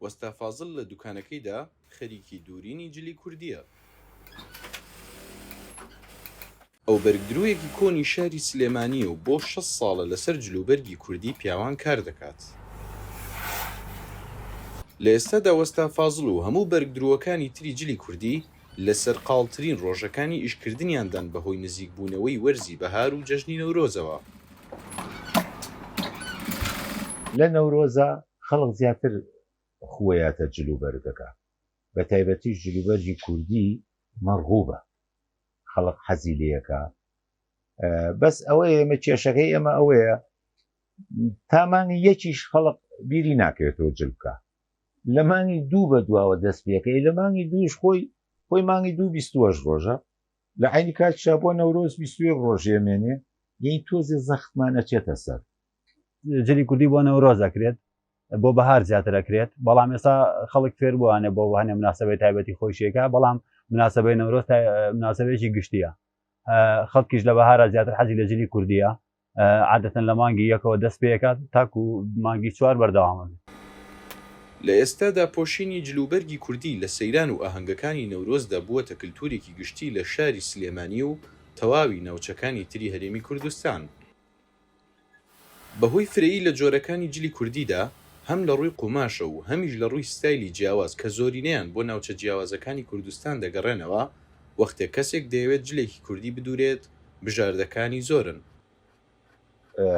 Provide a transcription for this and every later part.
وەستا فازڵ لە دوکانەکەیدا خەریکی دوورینی جلی کوردیە. ئەو بەرگدروویەکی کۆنی شاری سلێمانیە و بۆ 6 ساڵە لەسەر جلوبەرگی کوردی پیاوان کار دەکات. لە ئێستادا وەستا فازڵ و هەموو بەرگدرووەکانی تری جلی کوردی لەسەر قاڵترین ڕۆژەکانی ئیشکردنیاندان بەهۆی نزیکبوونەوەی وەرزی بەهار و جەژنی نەورۆزەوە. لە نەورۆزە خەڵک زیاتر خوێیاتە جلوبەرگەکە، بە تایبەتیش جلوبەرگی کوردی مەرغوبە، خەڵک حەزی لێەکە. بەس ئەوەیە ئێمە کێشەکەی ئێمە ئەوەیە تامانی یەکیش خەڵک بیری ناکەوێتەوە جلبکە، لە مانگی دوو بە دواوە دەست پێەکەی، لە مانگی دووش خۆی مانگی 2 ڕۆژە، لە عینی کاتیشا بۆ نەورۆز 21 ڕۆژ ئێمێنێ، یەی تۆزێ زەختمانە چێتە سەر. جلی کوردی بۆ نەورۆز ئەکرێت، بۆ بەهار زیاتر ئەکرێت، بەڵام ئێستا خەڵک فێر بووانێ بۆ هەنێ مناسبەی تایبەتی خۆشیەکە، بەڵام مناسبەی نەورۆز مناسبەیەکی گشتیە. خەڵکیش لە بەهارە زیاتر حەزی لە جلی کوردیە، عادەتەن لە مانگی یەکەوە دەست پێکات تاکو مانگی 4 بەردەوامە. لە ئێستادا پۆشینی جلوبەرگی کوردی لە سەیران و ئاهەنگەکانی نەورۆزدا بووەتە کلتورێکی گشتی لە شاری سلێمانی و تەواوی ناوچەکانی تری هەرێمی کوردستان. بەهۆی فرەیی لە جۆرەکانی جلی کوردیدا هەم لە ڕووی قوماشە و هەمیش لە ڕووی ستایلی جیاواز کە زۆرینەیان بۆ ناوچە جیاوازەکانی کوردستان دەگەڕێنەوە، وەختێک کەسێک دەیەوێت جلێکی کوردی بدورێت بژاردەکانی زۆرن.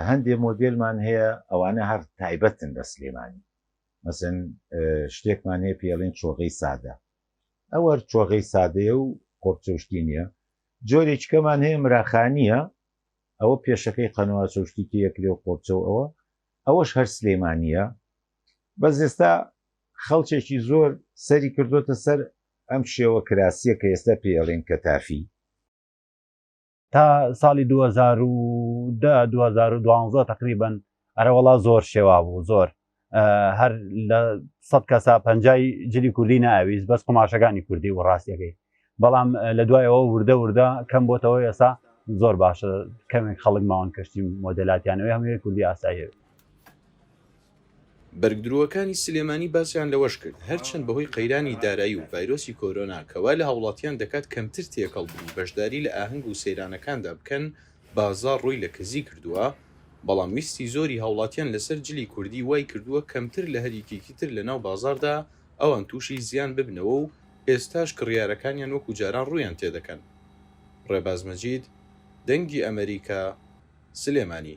هەندێک مۆدێلمان هەیە ئەوانە هەر تایبەتن لە سلێمانی، مەسەن شتێکمان هەیە پێڵێن چۆغەی سادە، ئەوە چۆغەی سادەیە و قۆرچەوشتی نییە. جۆرێکەکەمان هەیە مراخانیە، ئەوە پێشەکەی قەنەوە چەوشتی تەیەکرێ و قۆرچە و ئەوەش هەر سلێمانیە. بەس ئێستا خەڵکێکی زۆر سەری کردوتە سەر ئەم شێوە کراسیە کە ئێستا پێڵێن کە تافی. تا ساڵی 2010-2012 تقریبن ئەرەوەڵا زۆر شێوا بوو، زۆر هەر لە 100 کەسا 50 جلی کوردی ناویست، بەس قماشەکانی کوردی و ڕاستیەکەی. بەڵام لە دوایەوە وردە کەم بۆتەوە، ئێستا زۆر باشە کەمێک خەڵک ماوەن کەشتی مۆدلاتیانەوەی هەمووی کوردی ئاساییە. بەرگدرووەکانی سلێمانی باسییان لەوەش کرد هەرچەند بەهۆی قەیرانی دارایی و ڤایرۆسی کۆرۆنا کەوا لە هاوڵاتیان دەکات کەمتر تێکەڵ بوو بەشداری لە ئاهەنگ و سەیرانەکاندا بکەن، بازاڕ ڕووی لە کزی کردووە، بەڵام ویستی زۆری هاوڵاتیان لەسەر جلی کوردی وای کردووە کەمتر لە هەریکێکی تر لە ناو بازاردا ئەوان تووشی زیان ببنەوە و ئێستاش کڕیارەکانیان وەکو جاران ڕوویان تێدەکەن. ڕێباز مەجید، دەنگی ئەمریکا، سلێمانی.